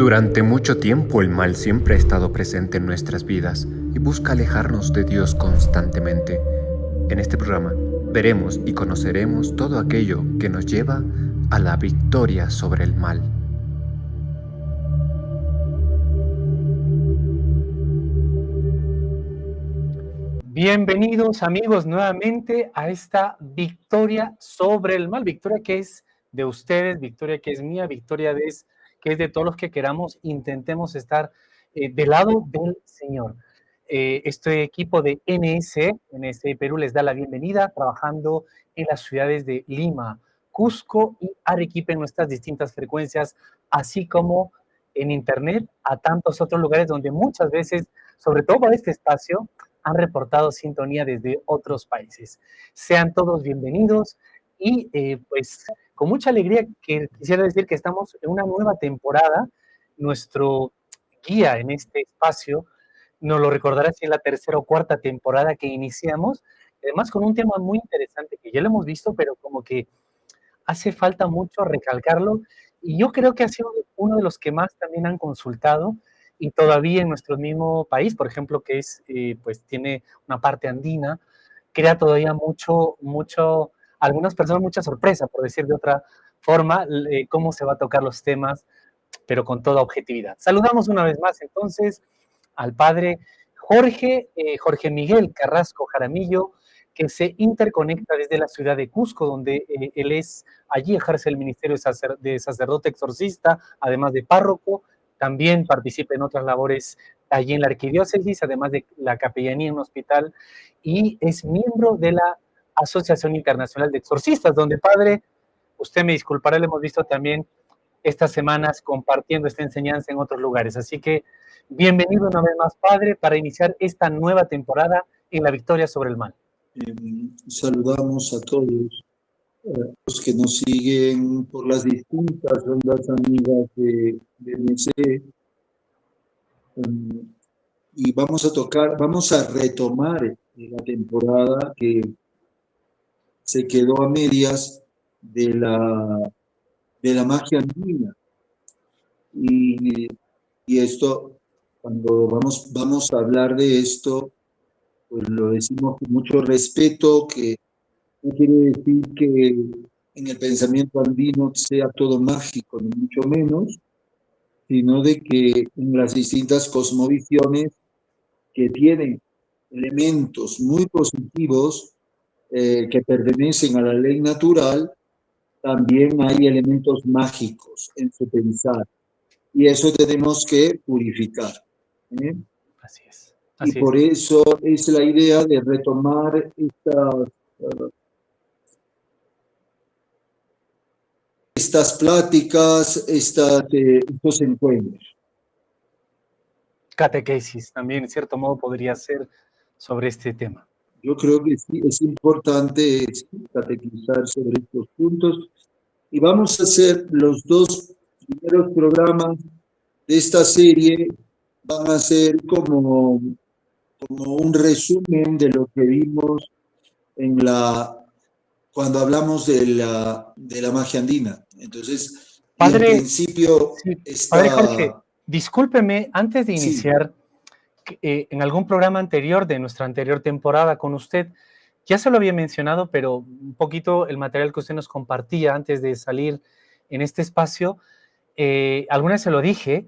Durante mucho tiempo el mal siempre ha estado presente en nuestras vidas y busca alejarnos de Dios constantemente. En este programa veremos y conoceremos todo aquello que nos lleva a la victoria sobre el mal. Bienvenidos amigos nuevamente a esta victoria sobre el mal, victoria que es de ustedes, victoria que es mía, victoria que es de todos los que queramos, intentemos estar del lado del Señor. Este equipo de NSE Perú les da la bienvenida, trabajando en las ciudades de Lima, Cusco y Arequipa en nuestras distintas frecuencias, así como en internet a tantos otros lugares donde muchas veces, sobre todo para este espacio, han reportado sintonía desde otros países. Sean todos bienvenidos y pues con mucha alegría que quisiera decir que estamos en una nueva temporada. Nuestro guía en este espacio nos lo recordará si es la tercera o cuarta temporada que iniciamos, además con un tema muy interesante que ya lo hemos visto, pero como que hace falta mucho recalcarlo, y yo creo que ha sido uno de los que más también han consultado, y todavía en nuestro mismo país, por ejemplo, que es, pues tiene una parte andina, crea todavía algunas personas mucha sorpresa, por decir de otra forma, cómo se va a tocar los temas, pero con toda objetividad. Saludamos una vez más entonces al padre Jorge Miguel Carrasco Jaramillo, que se interconecta desde la ciudad de Cusco, donde allí ejerce el ministerio de sacerdote exorcista, además de párroco. También participa en otras labores allí en la arquidiócesis, además de la capellanía en un hospital, y es miembro de la Asociación Internacional de Exorcistas, donde, padre, usted me disculpará, le hemos visto también estas semanas compartiendo esta enseñanza en otros lugares. Así que bienvenido una vez más, padre, para iniciar esta nueva temporada en la victoria sobre el mal. Saludamos a todos los que nos siguen por las distintas ondas amigas de MC, y vamos a retomar la temporada que se quedó a medias de la magia andina. Y esto, cuando vamos a hablar de esto, pues lo decimos con mucho respeto, que no quiere decir que en el pensamiento andino sea todo mágico, ni mucho menos, sino de que en las distintas cosmovisiones que tienen elementos muy positivos que pertenecen a la ley natural, también hay elementos mágicos en su pensar. Y eso tenemos que purificar. Así es. Y por eso es la idea de retomar estas pláticas, estos encuentros. Catequesis también, en cierto modo, podría ser sobre este tema. Yo creo que sí, es importante catequizar sobre estos puntos. Y vamos a hacer los dos primeros programas de esta serie, van a ser como un resumen de lo que vimos cuando hablamos de la magia andina. Entonces, padre, en principio padre Jorge, discúlpeme, antes de iniciar, en algún programa anterior de nuestra anterior temporada con usted, ya se lo había mencionado, pero un poquito el material que usted nos compartía antes de salir en este espacio, alguna vez se lo dije,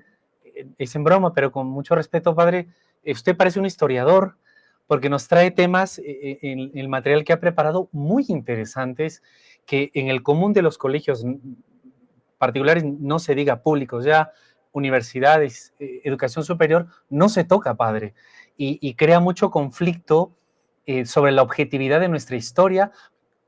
es en broma, pero con mucho respeto, padre, usted parece un historiador, porque nos trae temas en el material que ha preparado muy interesantes, que en el común de los colegios particulares, no se diga públicos, ya universidades, educación superior, no se toca, padre, y crea mucho conflicto sobre la objetividad de nuestra historia.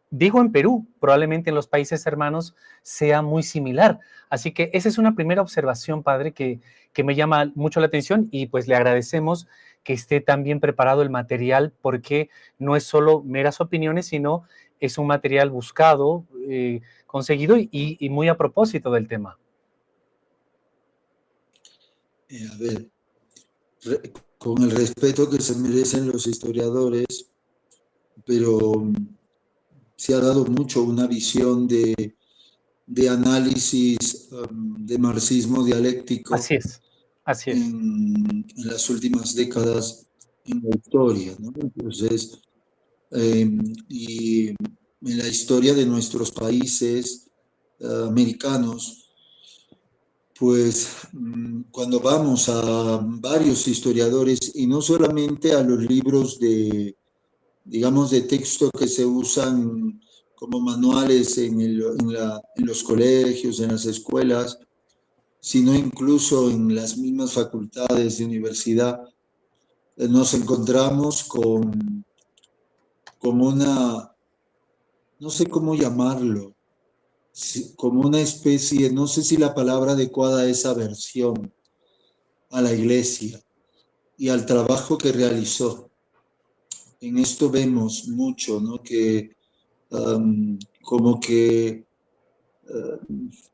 Digo en Perú, probablemente en los países hermanos sea muy similar. Así que esa es una primera observación, padre, que me llama mucho la atención, y pues le agradecemos que esté tan bien preparado el material, porque no es solo meras opiniones, sino es un material buscado, conseguido y muy a propósito del tema. A ver, con el respeto que se merecen los historiadores, pero se ha dado mucho una visión de de análisis de marxismo dialéctico Así es, así es. en las últimas décadas en la historia, ¿no? Entonces, y en la historia de nuestros países americanos, pues cuando vamos a varios historiadores, y no solamente a los libros de, digamos, de texto que se usan como manuales en los colegios, en las escuelas, sino incluso en las mismas facultades de universidad, nos encontramos con una, no sé cómo llamarlo, como una especie, no sé si la palabra adecuada es aversión a la iglesia y al trabajo que realizó. En esto vemos mucho, ¿no? Que como que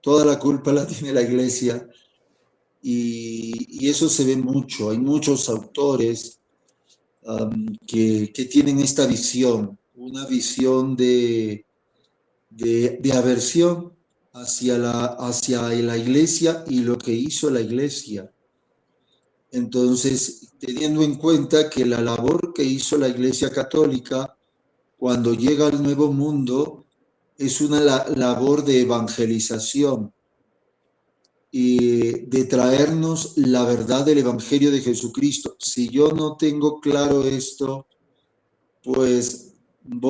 toda la culpa la tiene la iglesia y eso se ve mucho. Hay muchos autores que tienen esta visión, una visión de aversión hacia la iglesia y lo que hizo la iglesia. Entonces, teniendo en cuenta que la labor que hizo la Iglesia Católica cuando llega al Nuevo Mundo es una labor de evangelización y de traernos la verdad del Evangelio de Jesucristo. Si yo no tengo claro esto, pues no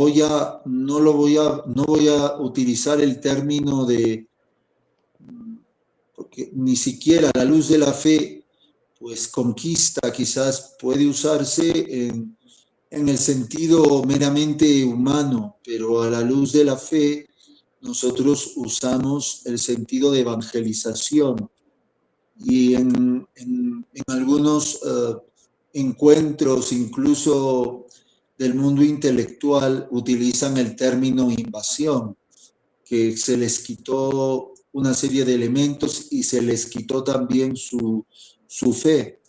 voy a utilizar el término porque ni siquiera a la luz de la fe, pues conquista quizás puede usarse en el sentido meramente humano, pero a la luz de la fe nosotros usamos el sentido de evangelización y en algunos encuentros, incluso del mundo intelectual, utilizan el término invasión, que se les quitó una serie de elementos y se les quitó también su fe.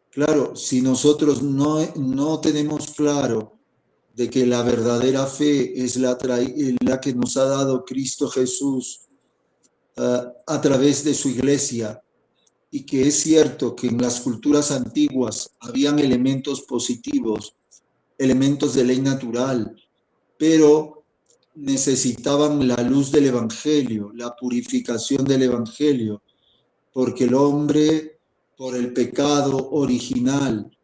Claro, si nosotros no tenemos claro de que la verdadera fe es la que nos ha dado Cristo Jesús a través de su iglesia, y que es cierto que en las culturas antiguas habían elementos positivos, elementos de ley natural, pero necesitaban la luz del Evangelio, la purificación del Evangelio, porque el hombre, por el pecado original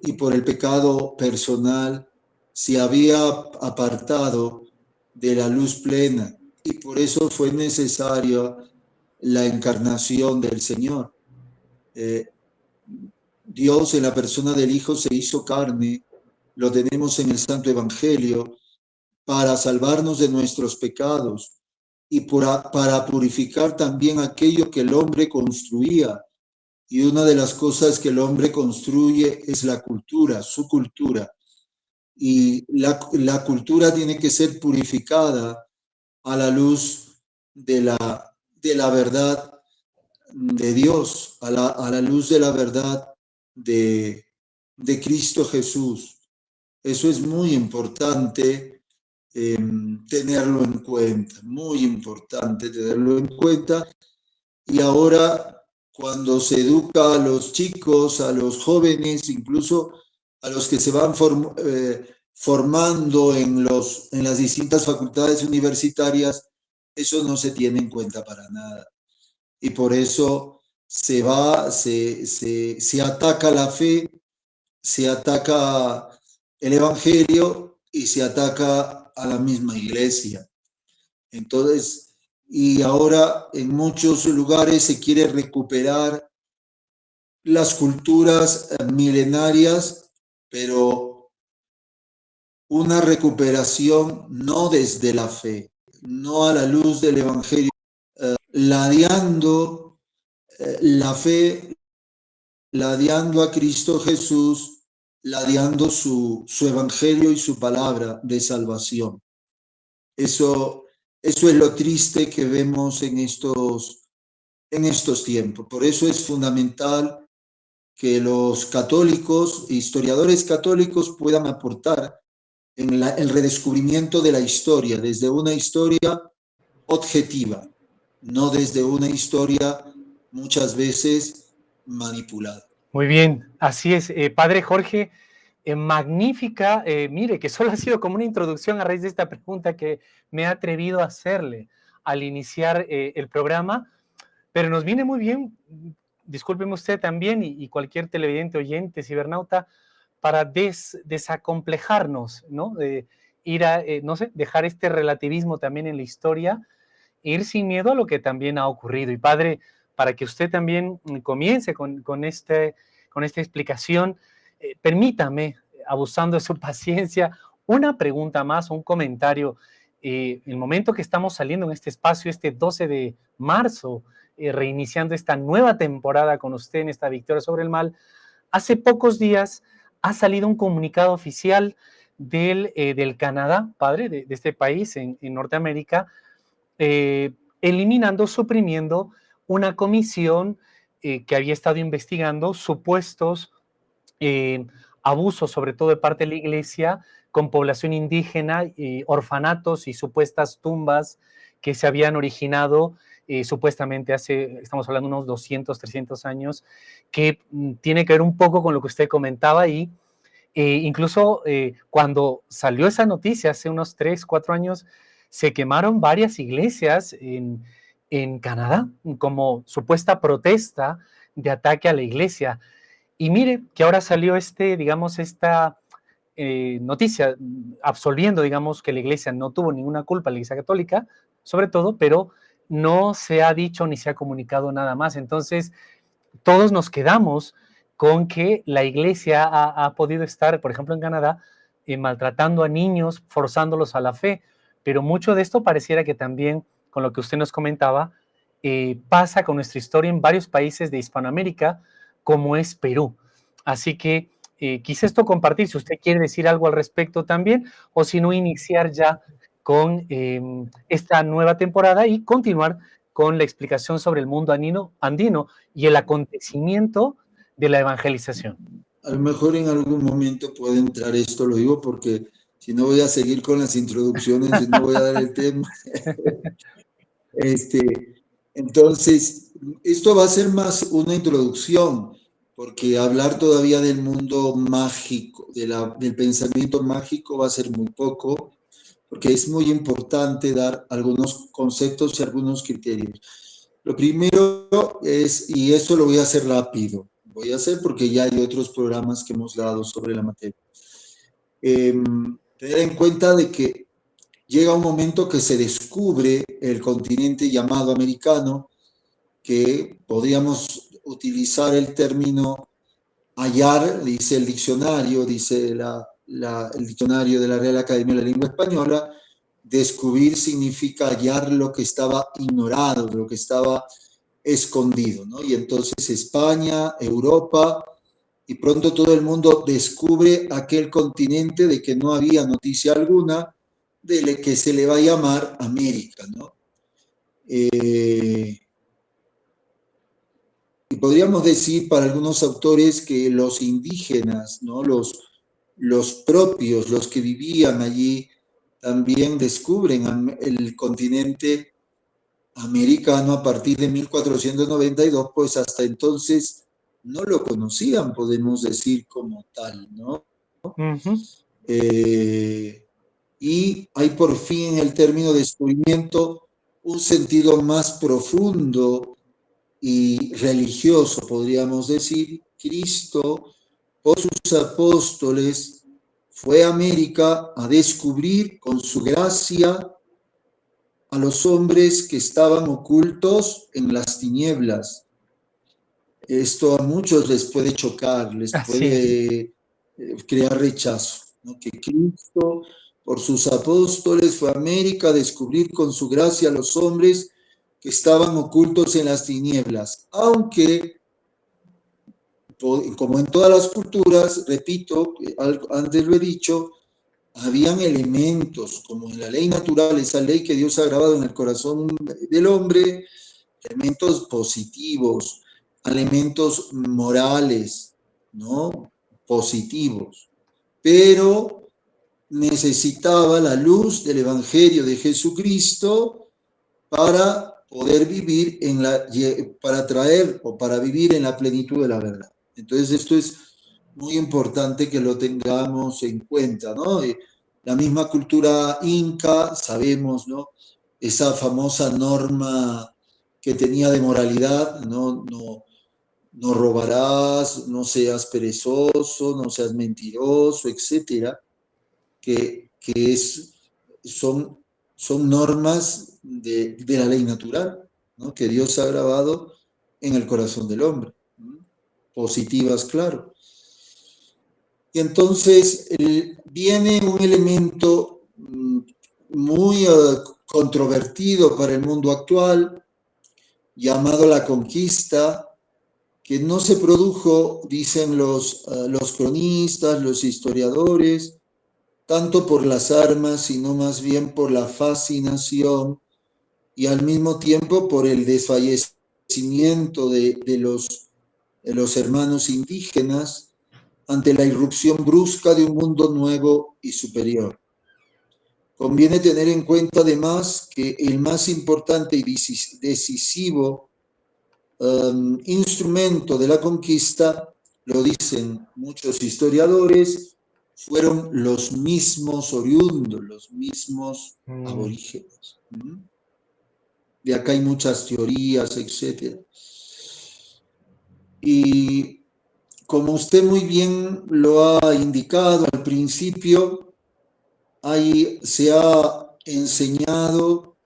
y por el pecado personal, se había apartado de la luz plena, y por eso fue necesaria la encarnación del Señor. Dios en la persona del Hijo se hizo carne, lo tenemos en el Santo Evangelio, para salvarnos de nuestros pecados y para purificar también aquello que el hombre construía. Y una de las cosas que el hombre construye es la cultura, su cultura. Y la cultura tiene que ser purificada a la luz de la verdad de Dios, a la luz de la verdad de Cristo Jesús. Eso es muy importante tenerlo en cuenta, muy importante tenerlo en cuenta. Y ahora, cuando se educa a los chicos, a los jóvenes, incluso a los que se van formando en las distintas facultades universitarias, eso no se tiene en cuenta para nada. Y por eso se ataca la fe, se ataca el Evangelio y se ataca a la misma iglesia. Entonces, y ahora en muchos lugares se quiere recuperar las culturas milenarias, pero una recuperación no desde la fe, no a la luz del Evangelio, ladeando la fe, ladeando a Cristo Jesús, ladeando su Evangelio y su palabra de salvación. Eso es lo triste que vemos en estos tiempos. Por eso es fundamental que los católicos, historiadores católicos, puedan aportar en el redescubrimiento de la historia, desde una historia objetiva, no desde una historia muchas veces manipulada. Muy bien, así es. Padre Jorge, magnífica. Mire, que solo ha sido como una introducción a raíz de esta pregunta que me he atrevido a hacerle al iniciar el programa, pero nos viene muy bien, discúlpeme usted también y cualquier televidente, oyente, cibernauta, para desacomplejarnos, ¿no? Ir a, no sé, dejar este relativismo también en la historia, ir sin miedo a lo que también ha ocurrido. Y Padre, para que usted también comience con esta explicación, permítame, abusando de su paciencia, una pregunta más, un comentario. El momento que estamos saliendo en este espacio, este 12 de marzo, reiniciando esta nueva temporada con usted en esta victoria sobre el mal, hace pocos días ha salido un comunicado oficial del Canadá, padre, de este país en Norteamérica, eliminando, suprimiendo una comisión que había estado investigando supuestos abusos, sobre todo de parte de la iglesia, con población indígena, orfanatos y supuestas tumbas que se habían originado supuestamente hace, estamos hablando de unos 200, 300 años, que tiene que ver un poco con lo que usted comentaba y incluso cuando salió esa noticia hace unos 3, 4 años, se quemaron varias iglesias en Canadá como supuesta protesta de ataque a la iglesia. Y mire que ahora salió digamos, esta noticia absolviendo, digamos, que la iglesia no tuvo ninguna culpa, la iglesia católica, sobre todo, pero no se ha dicho ni se ha comunicado nada más. Entonces, todos nos quedamos con que la iglesia ha podido estar, por ejemplo, en Canadá, maltratando a niños, forzándolos a la fe, pero mucho de esto pareciera que también, con lo que usted nos comentaba, pasa con nuestra historia en varios países de Hispanoamérica, como es Perú. Así que quise esto compartir, si usted quiere decir algo al respecto también, o si no, iniciar ya con esta nueva temporada y continuar con la explicación sobre el mundo andino y el acontecimiento de la evangelización. A lo mejor en algún momento puede entrar esto, lo digo porque si no voy a seguir con las introducciones y no voy a dar el tema. Entonces, esto va a ser más una introducción, porque hablar todavía del mundo mágico, del pensamiento mágico va a ser muy poco, porque es muy importante dar algunos conceptos y algunos criterios. Lo primero es, y esto lo voy a hacer rápido, voy a hacer porque ya hay otros programas que hemos dado sobre la materia. Tener en cuenta de que llega un momento que se descubre el continente llamado americano, que podríamos utilizar el término hallar, dice el diccionario, dice el diccionario de la Real Academia de la Lengua Española. Descubrir significa hallar lo que estaba ignorado, lo que estaba escondido, ¿no? Y entonces España, Europa, y pronto todo el mundo descubre aquel continente de que no había noticia alguna, de que se le va a llamar América, ¿no? Y podríamos decir para algunos autores que los indígenas, ¿no? Los propios, los que vivían allí, también descubren el continente americano a partir de 1492, pues hasta entonces no lo conocían, podemos decir como tal, ¿no? Uh-huh. Y hay por fin en el término descubrimiento un sentido más profundo y religioso, podríamos decir. Cristo, por sus apóstoles, fue a América a descubrir con su gracia a los hombres que estaban ocultos en las tinieblas. Esto a muchos les puede chocar, les puede crear rechazo, ¿no? Que Cristo, por sus apóstoles, fue a América a descubrir con su gracia a los hombres que estaban ocultos en las tinieblas. Aunque, como en todas las culturas, repito, antes lo he dicho, habían elementos, como en la ley natural, esa ley que Dios ha grabado en el corazón del hombre, elementos positivos, elementos morales, ¿no? Positivos. Pero necesitaba la luz del Evangelio de Jesucristo para poder vivir para traer o para vivir en la plenitud de la verdad. Entonces esto es muy importante que lo tengamos en cuenta, ¿no? La misma cultura inca, sabemos, ¿no? Esa famosa norma que tenía de moralidad, no robarás, no seas perezoso, no seas mentiroso, etcétera, que son normas de la ley natural, ¿no? Que Dios ha grabado en el corazón del hombre, ¿no? Positivas, claro. Y entonces viene un elemento muy controvertido para el mundo actual, llamado la conquista, que no se produjo, dicen los cronistas, los historiadores, tanto por las armas, sino más bien por la fascinación y al mismo tiempo por el desfallecimiento de los hermanos indígenas ante la irrupción brusca de un mundo nuevo y superior. Conviene tener en cuenta además que el más importante y decisivo instrumento de la conquista, lo dicen muchos historiadores, fueron los mismos oriundos, los mismos aborígenes. De acá hay muchas teorías, etc. Y como usted muy bien lo ha indicado al principio, se ha enseñado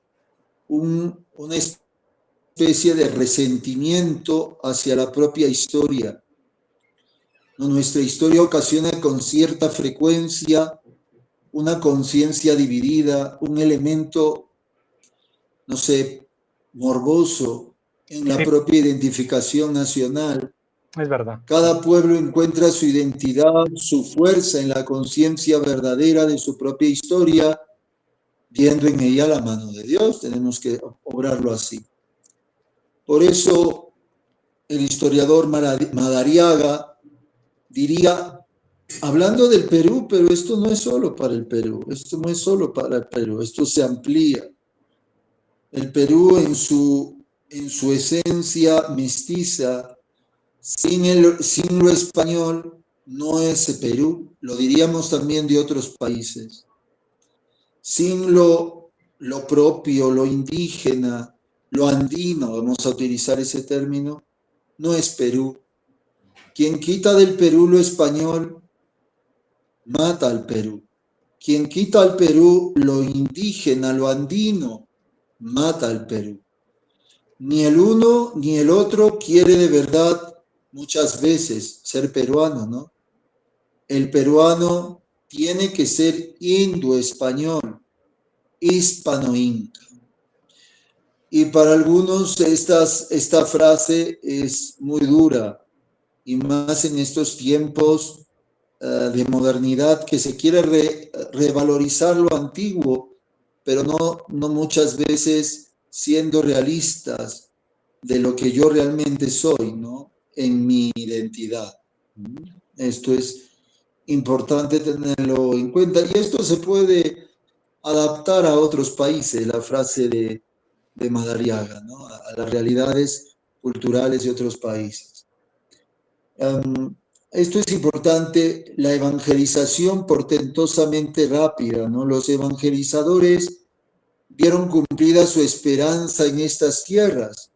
una especie de resentimiento hacia la propia historia. Nuestra historia ocasiona con cierta frecuencia una conciencia dividida, un elemento, no sé, morboso en la propia identificación nacional. Es verdad. Cada pueblo encuentra su identidad, su fuerza en la conciencia verdadera de su propia historia, viendo en ella la mano de Dios. Tenemos que obrarlo así. Por eso el historiador Madariaga diría, hablando del Perú, pero esto no es solo para el Perú, esto no es solo para el Perú, esto se amplía. El Perú en su esencia mestiza, sin lo español, no es Perú, lo diríamos también de otros países. Sin lo propio, lo indígena, lo andino, vamos a utilizar ese término, no es Perú. Quien quita del Perú lo español, mata al Perú. Quien quita al Perú lo indígena, lo andino, mata al Perú. Ni el uno ni el otro quiere de verdad muchas veces ser peruano, ¿no? El peruano tiene que ser indo-español, hispano-inca. Y para algunos esta frase es muy dura, y más en estos tiempos de modernidad, que se quiere revalorizar lo antiguo, pero no muchas veces siendo realistas de lo que yo realmente soy, ¿no? En mi identidad. Esto es importante tenerlo en cuenta, y esto se puede adaptar a otros países, la frase de Madariaga, ¿no? A las realidades culturales de otros países. Esto es importante, la evangelización portentosamente rápida, ¿no? Los evangelizadores vieron cumplida su esperanza en estas tierras.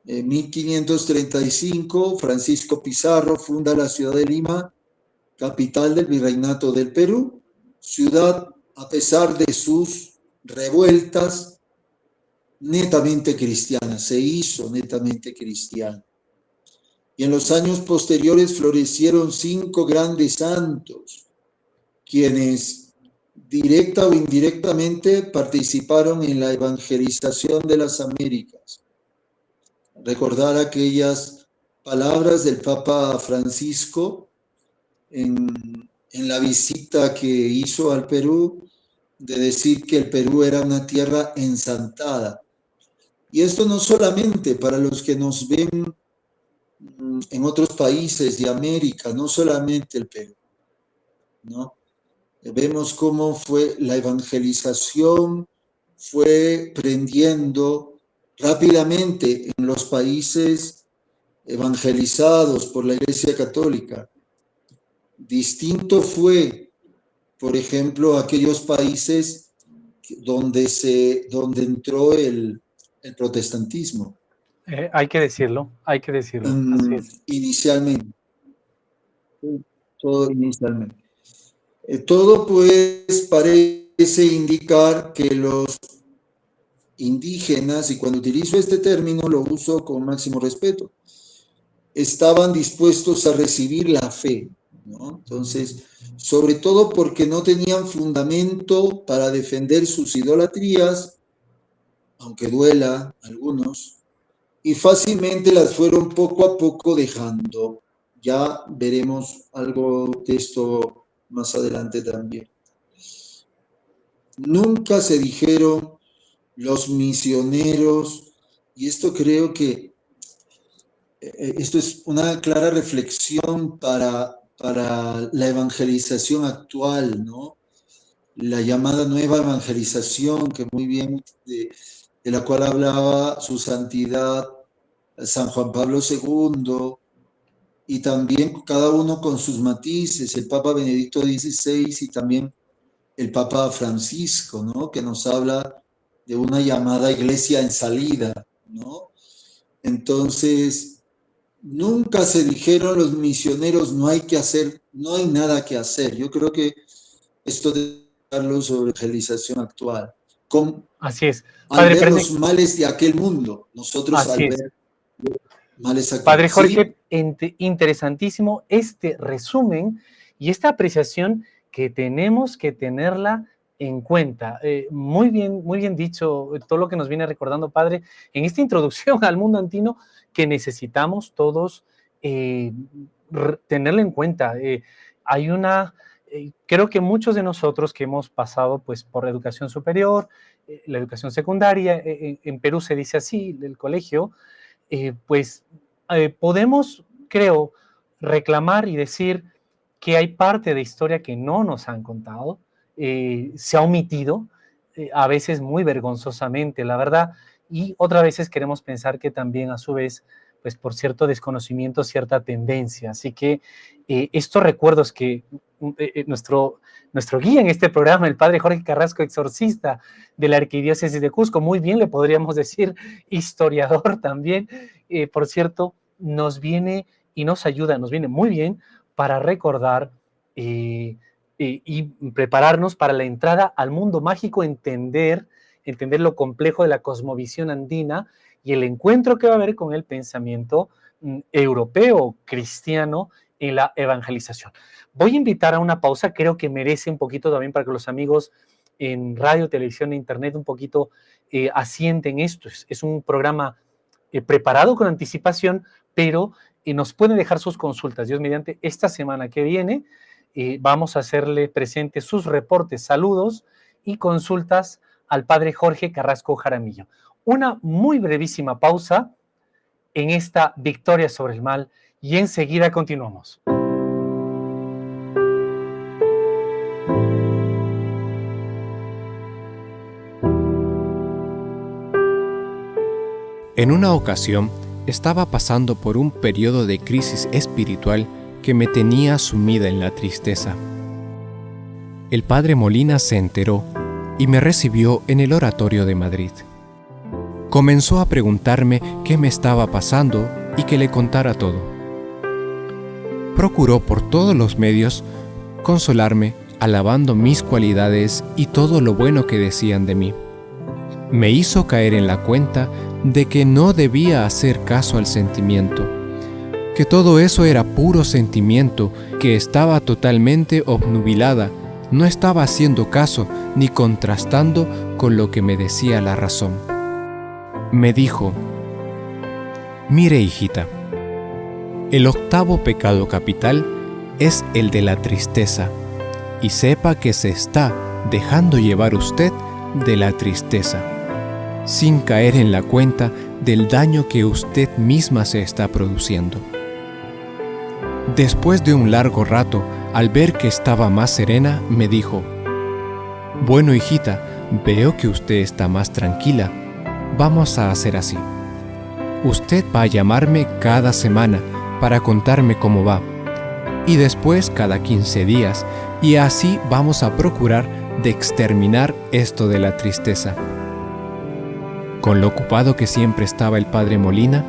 En 1535, Francisco Pizarro funda la ciudad de Lima, capital del Virreinato del Perú, ciudad, a pesar de sus revueltas, netamente cristiana, se hizo netamente cristiana. Y en los años posteriores florecieron 5 grandes santos, quienes directa o indirectamente participaron en la evangelización de las Américas. Recordar aquellas palabras del Papa Francisco en la visita que hizo al Perú, de decir que el Perú era una tierra ensantada. Y esto no solamente para los que nos ven en otros países de América, no solamente el Perú, ¿no? Vemos cómo fue la evangelización, fue prendiendo rápidamente en los países evangelizados por la Iglesia Católica. Distinto fue, por ejemplo, aquellos países donde entró el protestantismo. Hay que decirlo. Así es. Inicialmente. Todo inicialmente. Todo pues parece indicar que los indígenas, y cuando utilizo este término lo uso con máximo respeto, estaban dispuestos a recibir la fe, ¿no? Entonces, sobre todo porque no tenían fundamento para defender sus idolatrías, aunque duela a algunos, y fácilmente las fueron poco a poco dejando. Ya veremos algo de esto más adelante también. Nunca se dijeron los misioneros, y esto creo que esto es una clara reflexión para la evangelización actual, ¿no? La llamada nueva evangelización, que muy bien, de la cual hablaba su santidad San Juan Pablo II, y también cada uno con sus matices, el Papa Benedicto XVI y también el Papa Francisco, ¿no? Que nos habla de una llamada iglesia en salida, ¿no? Entonces, nunca se dijeron los misioneros, no hay que hacer, no hay nada que hacer. Yo creo que esto de hablarlo sobre evangelización actual, Así es. Al ver los males de aquel mundo, nosotros al ver males actuales. Padre Jorge, ¿sí? Interesantísimo este resumen y esta apreciación que tenemos que tenerla en cuenta. Muy bien dicho todo lo que nos viene recordando, Padre, en esta introducción al mundo andino que necesitamos todos tenerla en cuenta. Creo que muchos de nosotros que hemos pasado pues, por educación superior, la educación secundaria, en Perú se dice así, el colegio, podemos, creo, reclamar y decir que hay parte de historia que no nos han contado, se ha omitido, a veces muy vergonzosamente, la verdad, y otras veces queremos pensar que también a su vez, pues por cierto desconocimiento, cierta tendencia. Así que estos recuerdos que nuestro guía en este programa, el padre Jorge Carrasco, exorcista de la Arquidiócesis de Cusco, muy bien le podríamos decir historiador también, por cierto, nos viene y nos ayuda, nos viene muy bien para recordar y prepararnos para la entrada al mundo mágico, entender lo complejo de la cosmovisión andina y el encuentro que va a haber con el pensamiento europeo, cristiano, en la evangelización. Voy a invitar a una pausa, creo que merece un poquito también para que los amigos en radio, televisión e internet un poquito asienten esto. Es un programa preparado con anticipación, pero nos pueden dejar sus consultas. Dios mediante, esta semana que viene vamos a hacerle presentes sus reportes, saludos y consultas al padre Jorge Carrasco Jaramillo. Una muy brevísima pausa en esta victoria sobre el mal y enseguida continuamos. En una ocasión, estaba pasando por un periodo de crisis espiritual que me tenía sumida en la tristeza. El padre Molina se enteró y me recibió en el oratorio de Madrid. Comenzó a preguntarme qué me estaba pasando y que le contara todo. Procuró por todos los medios consolarme, alabando mis cualidades y todo lo bueno que decían de mí. Me hizo caer en la cuenta de que no debía hacer caso al sentimiento, que todo eso era puro sentimiento, que estaba totalmente obnubilada, no estaba haciendo caso ni contrastando con lo que me decía la razón. Me dijo: mire, hijita, el octavo pecado capital es el de la tristeza, y sepa que se está dejando llevar usted de la tristeza, sin caer en la cuenta del daño que usted misma se está produciendo. Después de un largo rato, al ver que estaba más serena, me dijo: bueno, hijita, Veo que usted está más tranquila. Vamos a hacer así. Usted va a llamarme cada semana para contarme cómo va. Y después cada 15 días. Y así vamos a procurar de exterminar esto de la tristeza. Con lo ocupado que siempre estaba el padre Molina,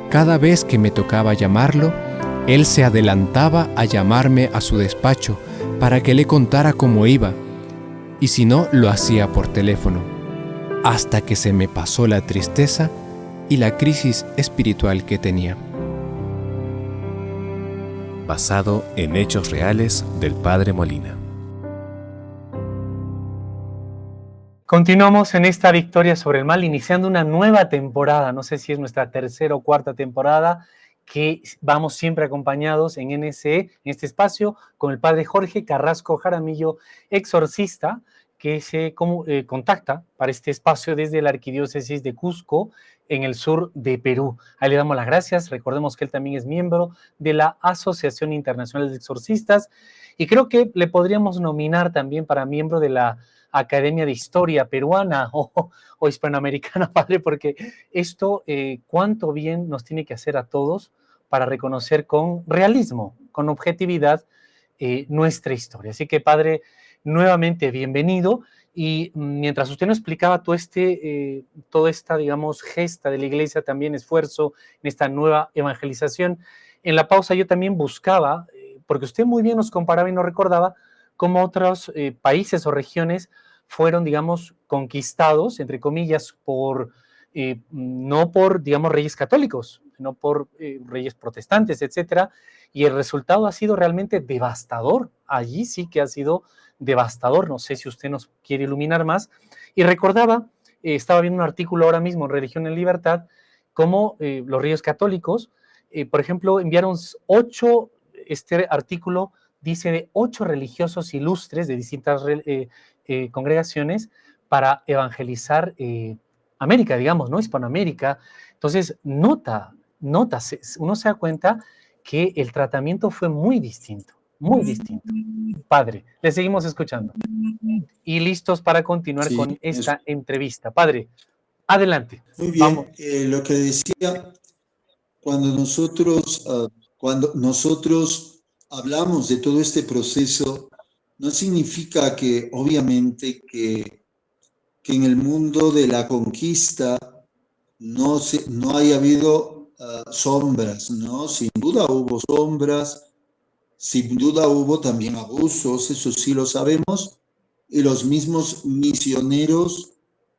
cada vez que me tocaba llamarlo, él se adelantaba a llamarme a su despacho para que le contara cómo iba, y si no, lo hacía por teléfono, hasta que se me pasó la tristeza y la crisis espiritual que tenía. Basado en hechos reales del padre Molina. Continuamos en esta victoria sobre el mal, iniciando una nueva temporada. No sé si es nuestra tercera o cuarta temporada, que vamos siempre acompañados en NSE, en este espacio, con el padre Jorge Carrasco Jaramillo, exorcista, que se contacta para este espacio desde la Arquidiócesis de Cusco, en el sur de Perú. Ahí le damos las gracias. Recordemos que él también es miembro de la Asociación Internacional de Exorcistas, y creo que le podríamos nominar también para miembro de la Academia de Historia Peruana o Hispanoamericana, padre, porque esto cuánto bien nos tiene que hacer a todos para reconocer con realismo, con objetividad, nuestra historia. Así que, padre, nuevamente bienvenido. Y mientras usted nos explicaba toda esta, digamos, gesta de la iglesia, también esfuerzo en esta nueva evangelización, en la pausa yo también buscaba, porque usted muy bien nos comparaba y nos recordaba cómo otros países o regiones fueron, digamos, conquistados, entre comillas, no por, digamos, reyes católicos, sino por reyes protestantes, etcétera, y el resultado ha sido realmente devastador. Allí sí que ha sido devastador. No sé si usted nos quiere iluminar más. Y recordaba, estaba viendo un artículo ahora mismo en Religión en Libertad, cómo los reyes católicos, por ejemplo, enviaron 8, este artículo dice, de 8 religiosos ilustres de distintas congregaciones para evangelizar América, digamos, ¿no? Hispanoamérica. Entonces, uno se da cuenta que el tratamiento fue muy distinto, muy distinto. Padre, le seguimos escuchando. Y listos para continuar con esta entrevista. Padre, adelante. Muy bien, lo que decía, cuando nosotros hablamos de todo este proceso, no significa que, obviamente, que en el mundo de la conquista no haya habido sombras, ¿no? Sin duda hubo sombras, sin duda hubo también abusos, eso sí lo sabemos, y los mismos misioneros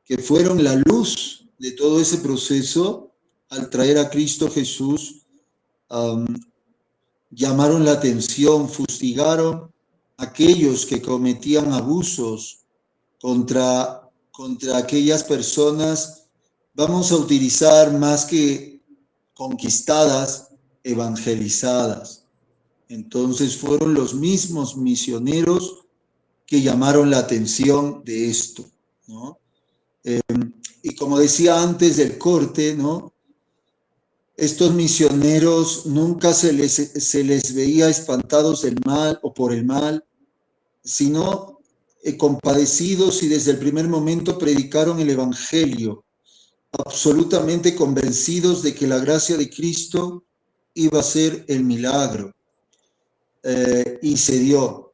que fueron la luz de todo ese proceso, al traer a Cristo Jesús, llamaron la atención, fustigaron a aquellos que cometían abusos contra aquellas personas, vamos a utilizar más que conquistadas, evangelizadas. Entonces fueron los mismos misioneros que llamaron la atención de esto, ¿no? Y como decía antes del corte, ¿no? Estos misioneros nunca se les veía espantados del mal o por el mal, sino compadecidos, y desde el primer momento predicaron el evangelio, absolutamente convencidos de que la gracia de Cristo iba a ser el milagro, y se dio.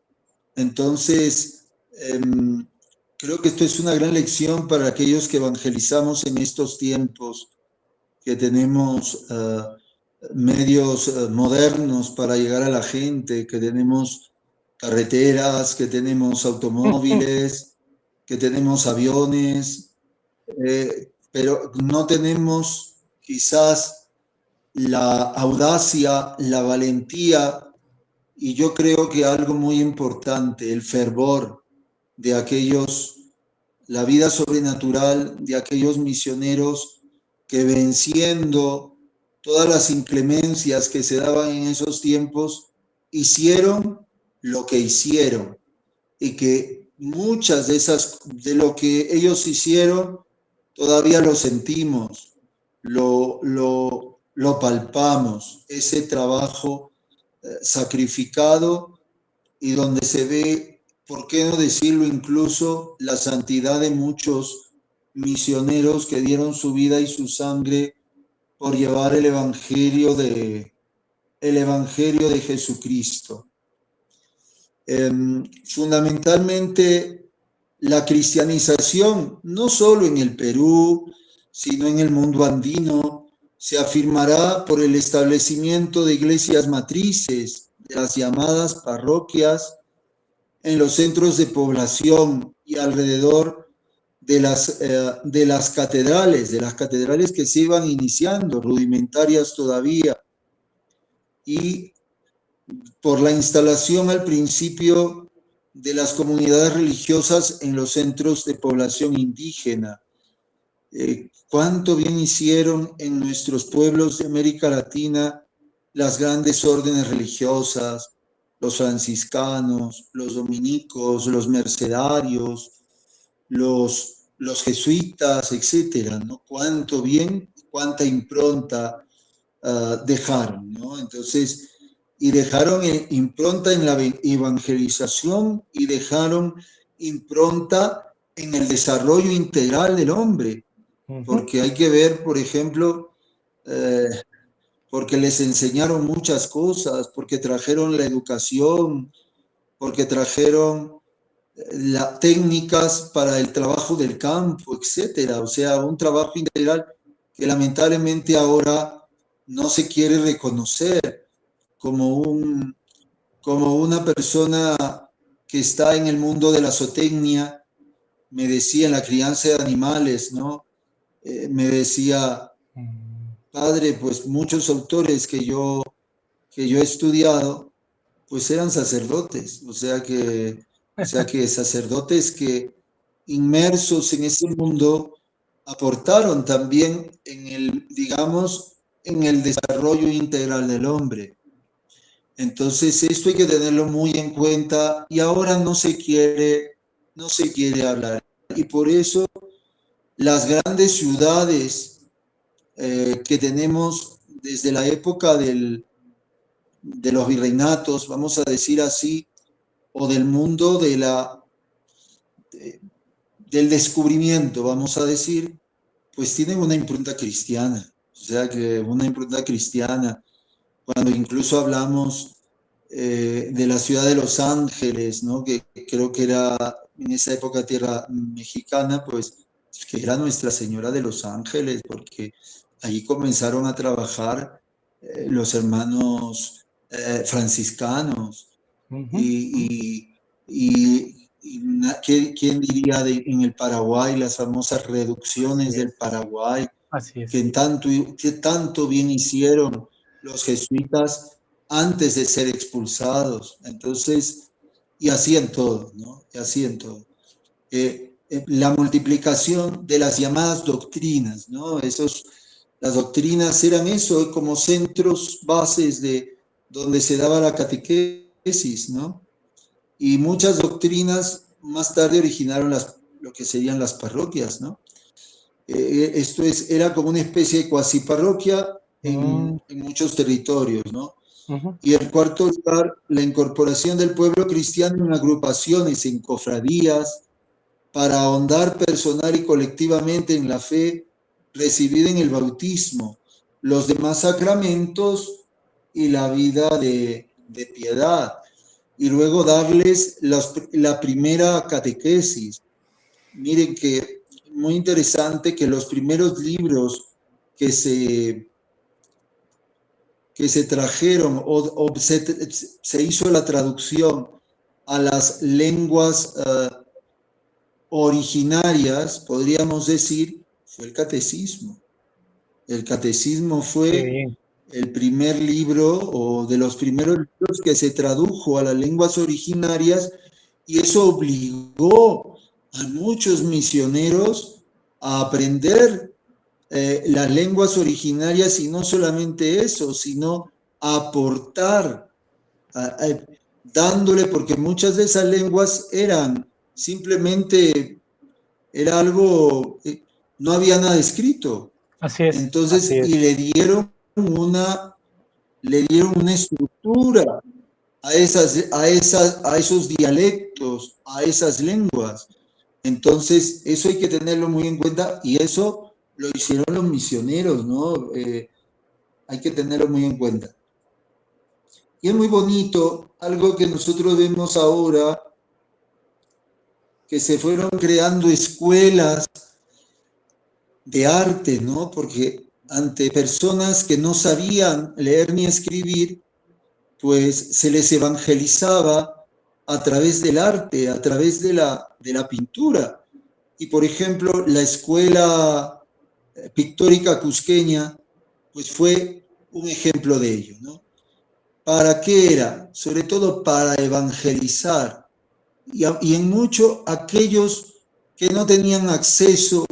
Entonces, creo que esto es una gran lección para aquellos que evangelizamos en estos tiempos, que tenemos medios modernos para llegar a la gente, que tenemos carreteras, que tenemos automóviles, que tenemos aviones, pero no tenemos quizás la audacia, la valentía, y yo creo que algo muy importante, el fervor de aquellos, la vida sobrenatural de aquellos misioneros que, venciendo todas las inclemencias que se daban en esos tiempos, hicieron lo que hicieron, y que muchas de lo que ellos hicieron todavía lo sentimos, lo palpamos, ese trabajo sacrificado, y donde se ve ¿por qué no decirlo incluso, la santidad de muchos misioneros que dieron su vida y su sangre por llevar el Evangelio de Jesucristo? Fundamentalmente, la cristianización, no solo en el Perú, sino en el mundo andino, se afirmará por el establecimiento de iglesias matrices, de las llamadas parroquias, en los centros de población y alrededor de las catedrales que se iban iniciando, rudimentarias todavía, y por la instalación al principio de las comunidades religiosas en los centros de población indígena. Cuánto bien hicieron en nuestros pueblos de América Latina las grandes órdenes religiosas, los franciscanos, los dominicos, los mercedarios, los jesuitas, etcétera, ¿no? Cuánto bien, cuánta impronta dejaron, ¿no? Entonces, y dejaron impronta en la evangelización y dejaron impronta en el desarrollo integral del hombre, porque hay que ver, por ejemplo, porque les enseñaron muchas cosas, porque trajeron la educación, porque trajeron técnicas para el trabajo del campo, etcétera. O sea, un trabajo integral que lamentablemente ahora no se quiere reconocer como una persona que está en el mundo de la zootecnia. Me decía, en la crianza de animales, ¿no? Me decía, padre, pues muchos autores que yo he estudiado, pues eran sacerdotes, o sea que sacerdotes que inmersos en ese mundo aportaron también en el desarrollo integral del hombre. Entonces, esto hay que tenerlo muy en cuenta y ahora no se quiere hablar. Y por eso las grandes ciudades que tenemos desde la época de los virreinatos, vamos a decir así, o del mundo del descubrimiento, vamos a decir, pues tienen una impronta cristiana. O sea que una impronta cristiana, cuando incluso hablamos de la ciudad de Los Ángeles, ¿no? Que creo que era en esa época tierra mexicana, pues que era Nuestra Señora de Los Ángeles, porque allí comenzaron a trabajar los hermanos franciscanos. ¿Quién diría en el Paraguay, las famosas reducciones del Paraguay? Así es. Que tanto bien hicieron los jesuitas antes de ser expulsados. Entonces, y hacían todo, ¿no? Y hacían todo. La multiplicación de las llamadas doctrinas, ¿no? Las doctrinas eran eso, como centros, bases de donde se daba la catequesis, ¿no? Y muchas doctrinas más tarde originaron lo que serían las parroquias, ¿no? Era como una especie de cuasi parroquia en muchos territorios, ¿no? Y en cuarto lugar, la incorporación del pueblo cristiano en agrupaciones, en cofradías, para ahondar personal y colectivamente en la fe recibida en el bautismo, los demás sacramentos y la vida de piedad. Y luego darles la primera catequesis. Miren que muy interesante que los primeros libros que se trajeron o se hizo la traducción a las lenguas originarias, podríamos decir, fue el catecismo. El catecismo fue el primer libro o de los primeros libros que se tradujo a las lenguas originarias, y eso obligó a muchos misioneros a aprender las lenguas originarias, y no solamente eso, sino a aportar, dándole, porque muchas de esas lenguas eran simplemente, era algo, no había nada escrito. Así es. Entonces, así es. y le dieron una estructura a esos dialectos, a esas lenguas. Entonces, eso hay que tenerlo muy en cuenta y eso lo hicieron los misioneros, ¿no? Hay que tenerlo muy en cuenta. Y es muy bonito, algo que nosotros vemos ahora, que se fueron creando escuelas de arte, ¿no? Porque ante personas que no sabían leer ni escribir, pues se les evangelizaba a través del arte, a través de la pintura. Y por ejemplo, la escuela pictórica cusqueña, pues fue un ejemplo de ello, ¿no? ¿Para qué era? Sobre todo para evangelizar. Y en mucho aquellos que no tenían acceso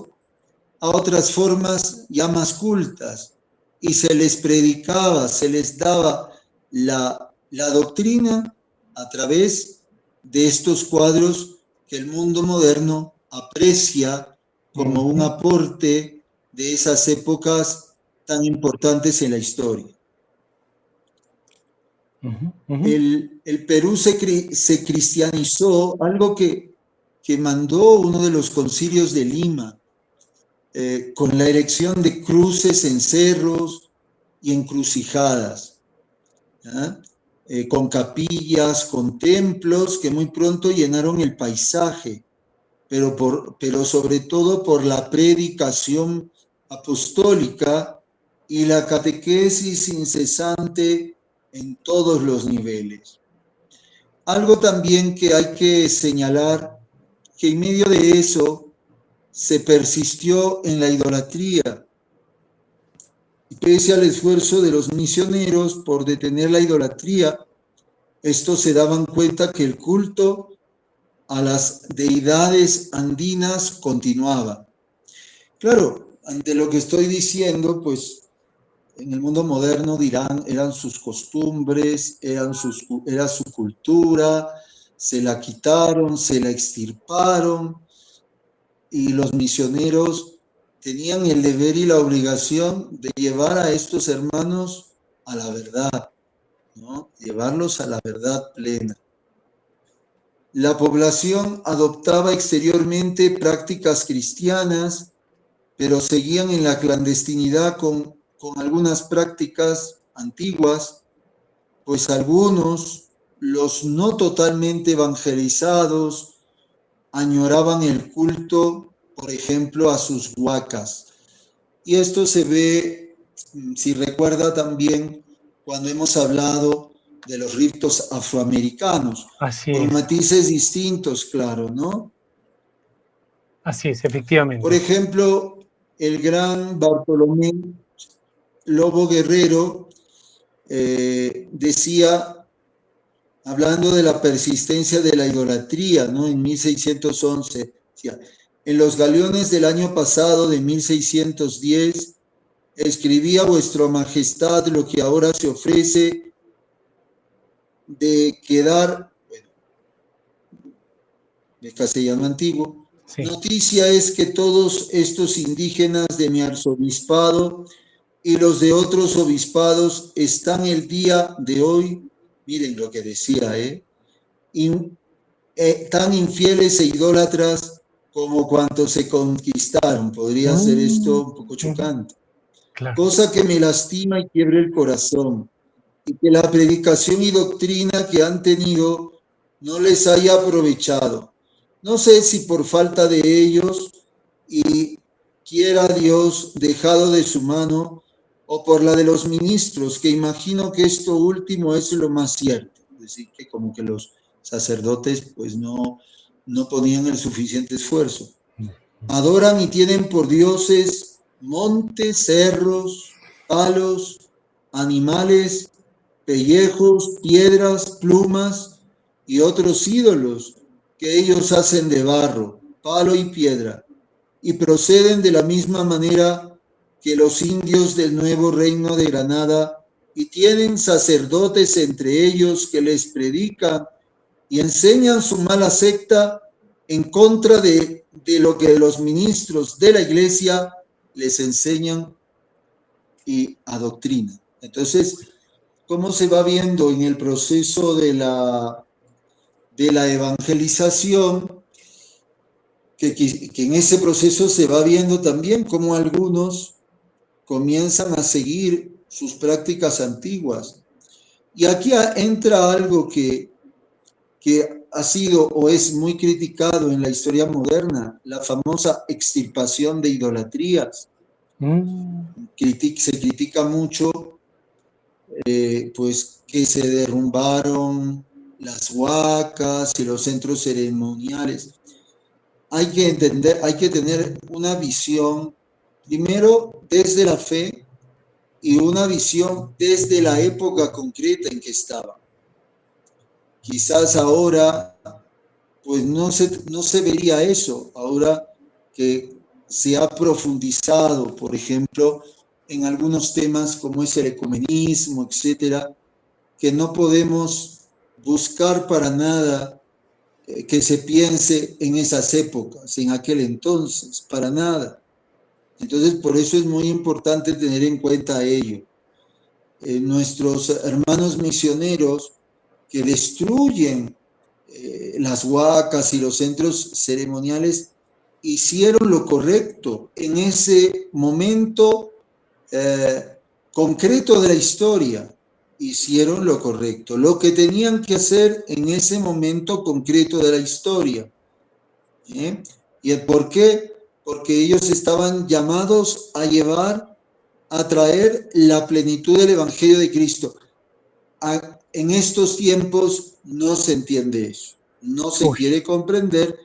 a otras formas ya más cultas y se les predicaba, se les daba la doctrina a través de estos cuadros que el mundo moderno aprecia como un aporte de esas épocas tan importantes en la historia. El Perú se cristianizó, algo que mandó uno de los concilios de Lima, con la erección de cruces en cerros y encrucijadas, con capillas, con templos que muy pronto llenaron el paisaje, pero sobre todo por la predicación apostólica y la catequesis incesante en todos los niveles. Algo también que hay que señalar, que en medio de eso se persistió en la idolatría. Y pese al esfuerzo de los misioneros por detener la idolatría, estos se daban cuenta que el culto a las deidades andinas continuaba. Claro, ante lo que estoy diciendo, pues en el mundo moderno dirán, eran sus costumbres, era su cultura, se la quitaron, se la extirparon, y los misioneros tenían el deber y la obligación de llevar a estos hermanos a la verdad, ¿no? Llevarlos a la verdad plena. La población adoptaba exteriormente prácticas cristianas, pero seguían en la clandestinidad con algunas prácticas antiguas, pues algunos, los no totalmente evangelizados, añoraban el culto, por ejemplo, a sus huacas. Y esto se ve, si recuerda también, cuando hemos hablado de los ritos afroamericanos, con matices distintos, claro, ¿no? Así es, efectivamente. Por ejemplo, el gran Bartolomé Lobo Guerrero decía, hablando de la persistencia de la idolatría, ¿no? En 1611, decía, en los galeones del año pasado, de 1610, escribía vuestra majestad lo que ahora se ofrece de quedar, bueno, de castellano antiguo. Sí. Noticia es que todos estos indígenas de mi arzobispado y los de otros obispados están el día de hoy, miren lo que decía, tan infieles e idólatras como cuantos se conquistaron. Podría ser esto un poco chocante. Claro. Cosa que me lastima y quiebre el corazón, y que la predicación y doctrina que han tenido no les haya aprovechado. No sé si por falta de ellos y quiera Dios dejado de su mano, o por la de los ministros, que imagino que esto último es lo más cierto. Es decir, que como que los sacerdotes pues no ponían el suficiente esfuerzo. Adoran y tienen por dioses montes, cerros, palos, animales, pellejos, piedras, plumas y otros ídolos que ellos hacen de barro, palo y piedra, y proceden de la misma manera que los indios del nuevo reino de Granada, y tienen sacerdotes entre ellos que les predican y enseñan su mala secta en contra de lo que los ministros de la iglesia les enseñan y adoctrinan. Entonces, cómo se va viendo en el proceso de la evangelización, que en ese proceso se va viendo también cómo algunos comienzan a seguir sus prácticas antiguas. Y aquí entra algo que ha sido o es muy criticado en la historia moderna, la famosa extirpación de idolatrías. Se critica mucho pues que se derrumbaron las huacas y los centros ceremoniales. Hay que entender, hay que tener una visión, primero desde la fe y una visión desde la época concreta en que estaba. Quizás ahora, pues no se vería eso, ahora que se ha profundizado, por ejemplo, en algunos temas como es el ecumenismo, etcétera, que no podemos buscar para nada que se piense en esas épocas, en aquel entonces, para nada. Entonces, por eso es muy importante tener en cuenta ello. Nuestros hermanos misioneros que destruyen las huacas y los centros ceremoniales hicieron lo correcto en ese momento concreto de la historia. Hicieron lo correcto, lo que tenían que hacer en ese momento concreto de la historia. ¿Y el por qué? Porque ellos estaban llamados a llevar, a traer la plenitud del Evangelio de Cristo. En estos tiempos no se entiende eso, no se quiere comprender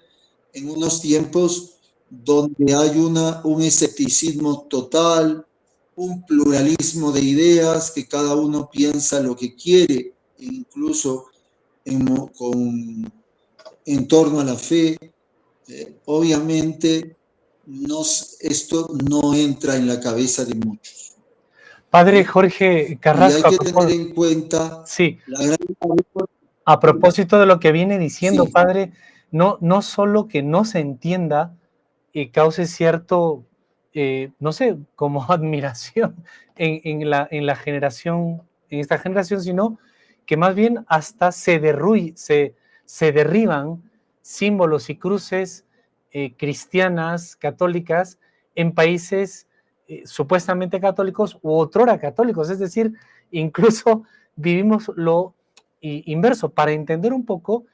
en unos tiempos donde hay un escepticismo total, un pluralismo de ideas, que cada uno piensa lo que quiere, incluso en torno a la fe. Obviamente esto no entra en la cabeza de muchos. Padre Jorge Carrasco. Y hay que tener en cuenta sí, a propósito de lo que viene diciendo, sí. Padre, no solo que no se entienda y cause cierto, no sé, como admiración en la generación, en esta generación, sino que más bien hasta se derriban símbolos y cruces cristianas, católicas, en países supuestamente católicos u otrora católicos, es decir, incluso vivimos lo inverso, para entender un poco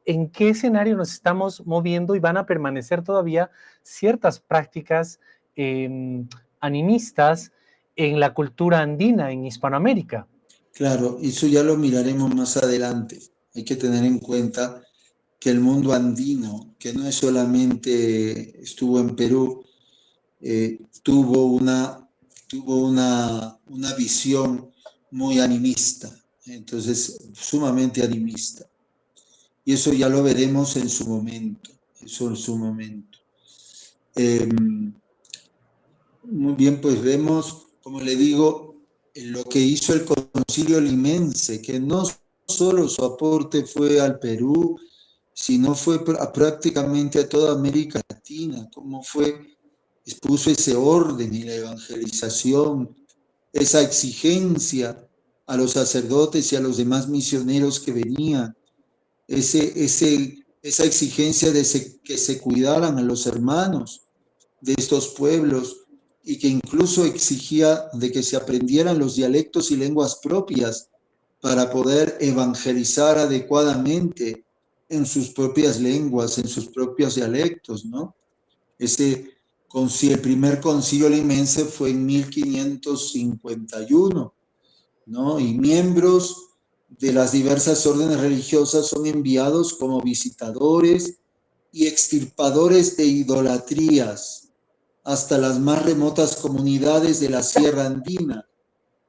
en qué escenario nos estamos moviendo y van a permanecer todavía ciertas prácticas animistas en la cultura andina, en Hispanoamérica. Claro, eso ya lo miraremos más adelante. Hay que tener en cuenta que el mundo andino, que no es solamente estuvo en Perú, tuvo una visión muy animista, entonces sumamente animista. Y eso ya lo veremos en su momento, muy bien, pues vemos, como le digo, lo que hizo el Concilio Limense, que no solo su aporte fue al Perú, sino fue prácticamente a toda América Latina, como puso ese orden en la evangelización, esa exigencia a los sacerdotes y a los demás misioneros que venían, esa exigencia de que se cuidaran a los hermanos de estos pueblos y que incluso exigía de que se aprendieran los dialectos y lenguas propias para poder evangelizar adecuadamente en sus propias lenguas, en sus propios dialectos, ¿no? El primer concilio limense fue en 1551, ¿no? Y miembros de las diversas órdenes religiosas son enviados como visitadores y extirpadores de idolatrías hasta las más remotas comunidades de la Sierra Andina,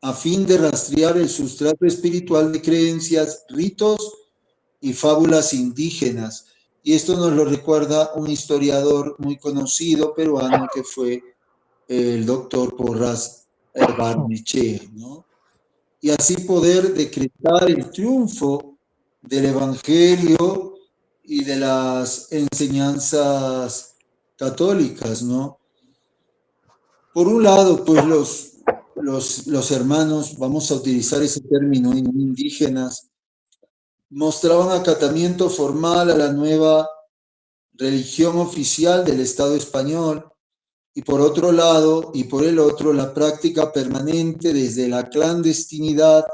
a fin de rastrear el sustrato espiritual de creencias, ritos y fábulas indígenas. Y esto nos lo recuerda un historiador muy conocido peruano que fue el doctor Porras Barnechea, ¿no? Y así poder decretar el triunfo del Evangelio y de las enseñanzas católicas, ¿no? Por un lado, pues los hermanos, vamos a utilizar ese término, indígenas, mostraban acatamiento formal a la nueva religión oficial del Estado español, y por otro lado, y por el otro, la práctica permanente desde la clandestinidad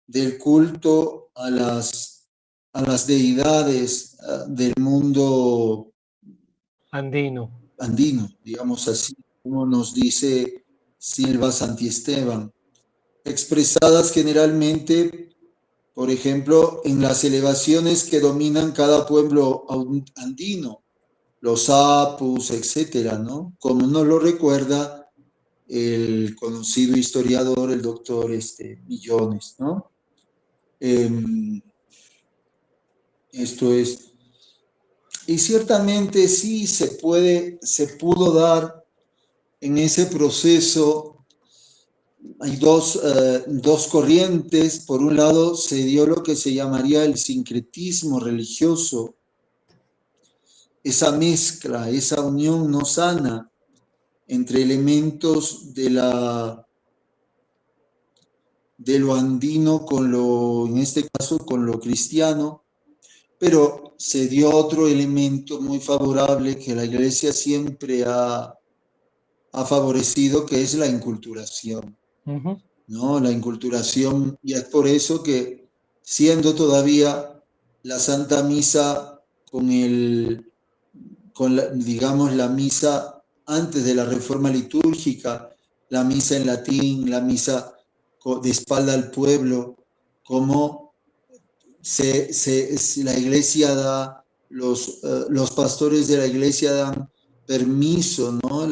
del culto a las deidades del mundo Andino. andino, digamos así, como nos dice Silva Santiesteban, expresadas generalmente, por ejemplo, en las elevaciones que dominan cada pueblo andino, los apus, etcétera, ¿no? Como nos lo recuerda el conocido historiador, el doctor Millones, ¿no? Esto es, y ciertamente sí se pudo dar en ese proceso. Hay dos corrientes. Por un lado, se dio lo que se llamaría el sincretismo religioso, esa mezcla, esa unión no sana entre elementos de lo andino en este caso, con lo cristiano, pero se dio otro elemento muy favorable que la Iglesia siempre ha favorecido, que es la inculturación. ¿No? La inculturación, y es por eso que, siendo todavía la Santa Misa digamos, la misa antes de la reforma litúrgica, la misa en latín, la misa de espalda al pueblo, como la Iglesia da, los pastores de la Iglesia dan permiso, ¿no?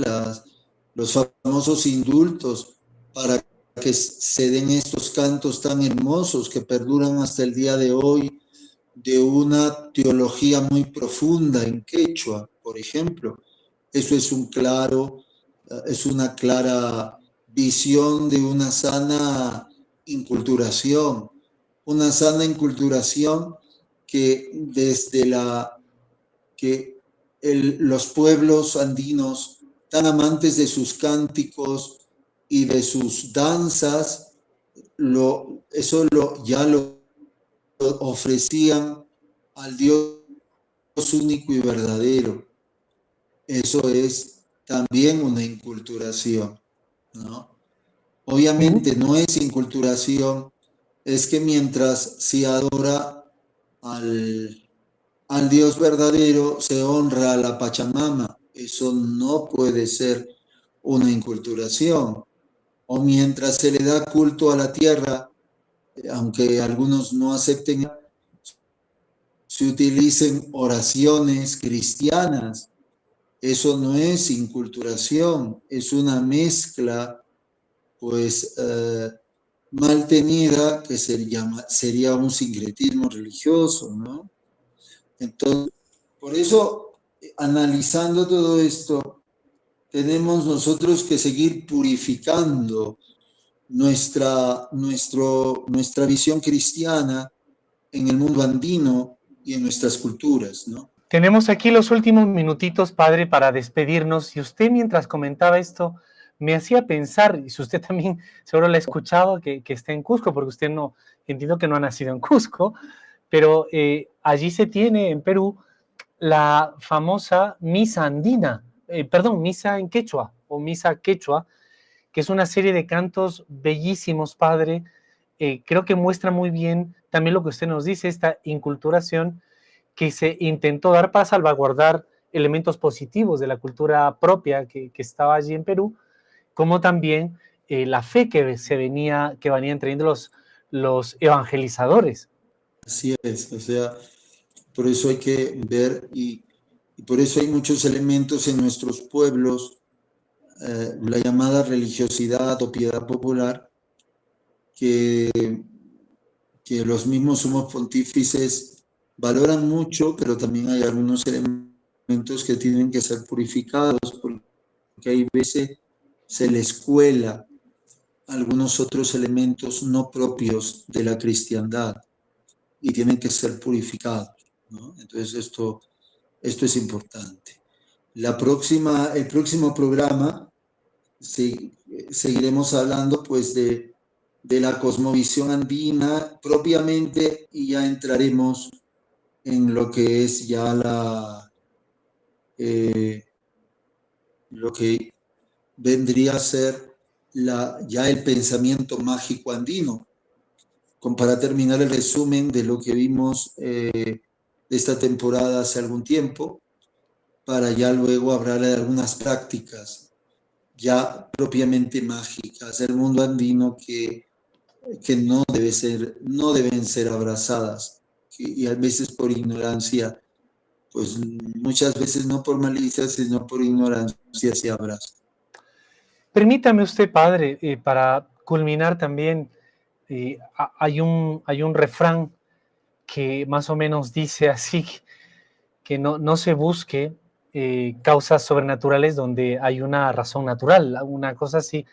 Los famosos indultos para que se den estos cantos tan hermosos que perduran hasta el día de hoy, de una teología muy profunda en quechua, por ejemplo. Eso es una clara visión de una sana inculturación que los pueblos andinos, tan amantes de sus cánticos y de sus danzas, ya lo ofrecían al Dios único y verdadero. Eso es también una inculturación, ¿no? Obviamente no es inculturación, es que mientras se adora al Dios verdadero, se honra a la Pachamama. Eso no puede ser una inculturación. O mientras se le da culto a la tierra, aunque algunos no acepten, se utilicen oraciones cristianas. Eso no es inculturación, es una mezcla, pues, mal tenida, que sería un sincretismo religioso, ¿no? Entonces, por eso, analizando todo esto, tenemos nosotros que seguir purificando nuestra visión cristiana en el mundo andino y en nuestras culturas, ¿no? Tenemos aquí los últimos minutitos, padre, para despedirnos. Y usted, mientras comentaba esto, me hacía pensar, y si usted también seguro lo ha escuchado, que está en Cusco, porque usted no, entiendo que no ha nacido en Cusco, pero allí se tiene en Perú la famosa misa andina, misa en quechua o misa quechua, que es una serie de cantos bellísimos, padre. Creo que muestra muy bien también lo que usted nos dice, esta inculturación que se intentó dar para salvaguardar elementos positivos de la cultura propia que estaba allí en Perú, como también la fe que venían trayendo los evangelizadores. Así es, o sea, por eso hay que ver y por eso hay muchos elementos en nuestros pueblos, la llamada religiosidad o piedad popular, que los mismos sumos pontífices valoran mucho, pero también hay algunos elementos que tienen que ser purificados, porque hay veces se les cuela algunos otros elementos no propios de la cristiandad y tienen que ser purificados, ¿no? Entonces esto es importante. El próximo programa, sí, seguiremos hablando pues de la cosmovisión andina propiamente, y ya entraremos en lo que es ya lo que vendría a ser ya el pensamiento mágico andino, para terminar el resumen de lo que vimos de esta temporada hace algún tiempo, para ya luego hablar de algunas prácticas ya propiamente mágicas del mundo andino que no deben ser abrazadas, y a veces por ignorancia, pues muchas veces no por malicia, sino por ignorancia se abraza. Permítame usted, padre, para culminar también, hay un refrán que más o menos dice así, que no se busque causas sobrenaturales donde hay una razón natural, una cosa así,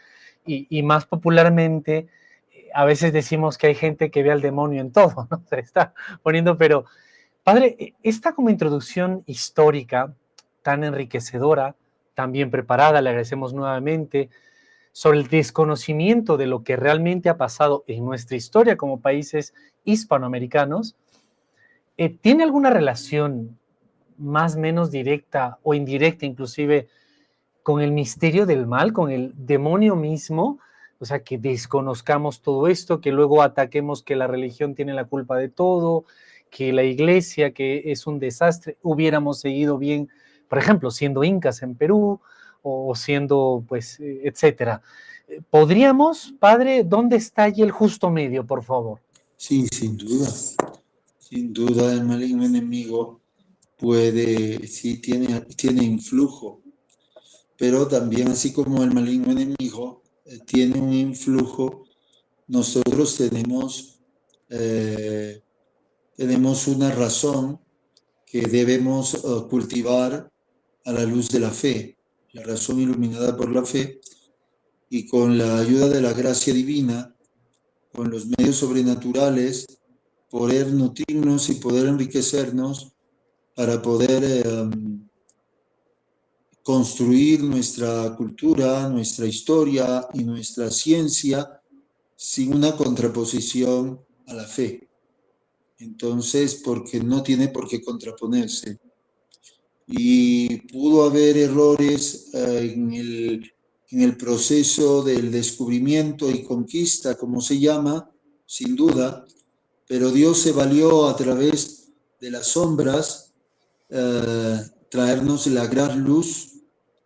y más popularmente, a veces decimos que hay gente que ve al demonio en todo, ¿no? Se está poniendo, pero, padre, esta como introducción histórica tan enriquecedora, tan bien preparada, le agradecemos nuevamente, sobre el desconocimiento de lo que realmente ha pasado en nuestra historia como países hispanoamericanos, ¿tiene alguna relación más o menos directa o indirecta inclusive con el misterio del mal, con el demonio mismo? O sea, que desconozcamos todo esto, que luego ataquemos que la religión tiene la culpa de todo, que la iglesia, que es un desastre, hubiéramos seguido bien, por ejemplo, siendo incas en Perú, o siendo, pues, etcétera. ¿Podríamos, padre, dónde está allí el justo medio, por favor? Sí, sin duda. Sin duda el maligno enemigo sí tiene influjo, pero también así como el maligno enemigo tiene un influjo, nosotros tenemos una razón que debemos cultivar a la luz de la fe, la razón iluminada por la fe, y con la ayuda de la gracia divina, con los medios sobrenaturales, poder nutrirnos y poder enriquecernos para poder construir nuestra cultura, nuestra historia y nuestra ciencia sin una contraposición a la fe. Entonces, porque no tiene por qué contraponerse. Y pudo haber errores en el proceso del descubrimiento y conquista, como se llama, sin duda, pero Dios se valió a través de las sombras, traernos la gran luz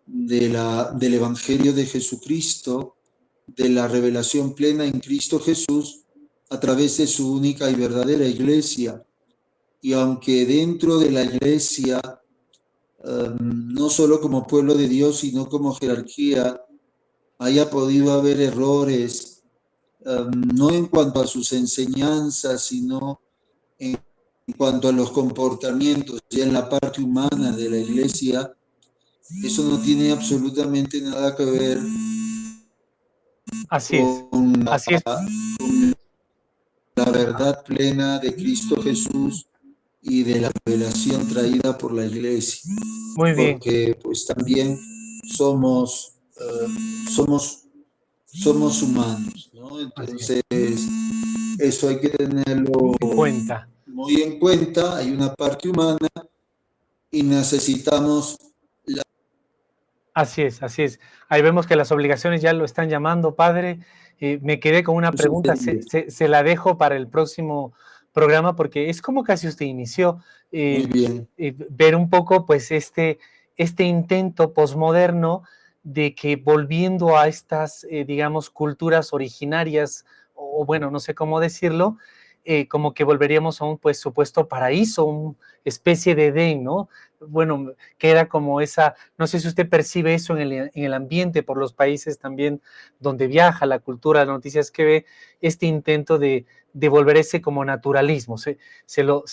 del Evangelio de Jesucristo, de la revelación plena en Cristo Jesús, a través de su única y verdadera iglesia. Y aunque dentro de la iglesia, no solo como pueblo de Dios, sino como jerarquía, haya podido haber errores, no en cuanto a sus enseñanzas, sino en cuanto a los comportamientos, ya en la parte humana de la iglesia, eso no tiene absolutamente nada que ver Así es, con así es. la verdad plena de Cristo Jesús y de la revelación traída por la iglesia. Muy bien. Porque pues también somos humanos, ¿no? Entonces, eso hay que tenerlo En cuenta. muy en cuenta. Hay una parte humana y necesitamos Así es, así es. Ahí vemos que las obligaciones ya lo están llamando, padre. Me quedé con una pregunta, se la dejo para el próximo programa, porque es como casi usted inició, muy bien. ver un poco pues este intento posmoderno de que volviendo a estas, digamos, culturas originarias, o bueno, no sé cómo decirlo, como que volveríamos a un pues supuesto paraíso, una especie de Edén, ¿no? Bueno, queda como esa, no sé si usted percibe eso en el ambiente por los países también donde viaja, la cultura, las noticias que ve, este intento de volver ese como naturalismo. Se lo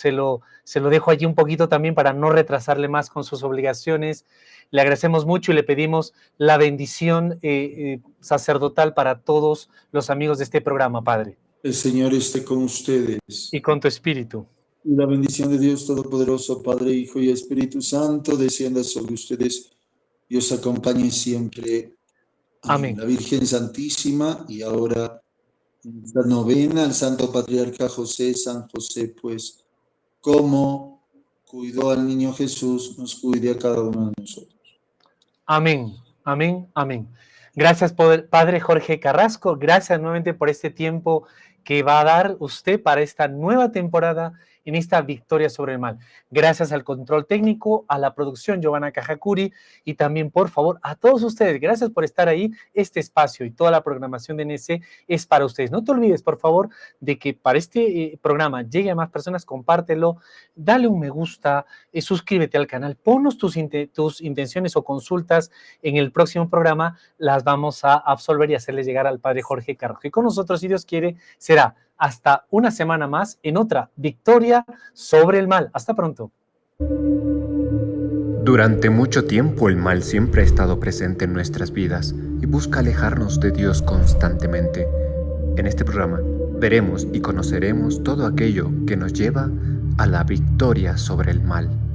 dejo allí un poquito también para no retrasarle más con sus obligaciones. Le agradecemos mucho y le pedimos la bendición sacerdotal para todos los amigos de este programa, padre. El Señor esté con ustedes. Y con tu espíritu. Y la bendición de Dios Todopoderoso, Padre, Hijo y Espíritu Santo, descienda sobre ustedes y os acompañe siempre. Amén. la Virgen Santísima, y ahora en esta novena al Santo Patriarca José, San José, pues, como cuidó al niño Jesús, nos cuide a cada uno de nosotros. Amén, amén, amén. Gracias, Padre Jorge Carrasco. Gracias nuevamente por este tiempo que va a dar usted para esta nueva temporada en esta victoria sobre el mal. Gracias al control técnico, a la producción Giovanna Cajacuri y también, por favor, a todos ustedes. Gracias por estar ahí. Este espacio y toda la programación de NC es para ustedes. No te olvides, por favor, de que para este programa llegue a más personas, compártelo, dale un me gusta, suscríbete al canal, ponnos tus intenciones o consultas en el próximo programa, las vamos a absolver y hacerles llegar al Padre Jorge Carrasco. Y con nosotros, si Dios quiere, será hasta una semana más en otra victoria sobre el mal. Hasta pronto. Durante mucho tiempo el mal siempre ha estado presente en nuestras vidas y busca alejarnos de Dios constantemente. En este programa veremos y conoceremos todo aquello que nos lleva a la victoria sobre el mal.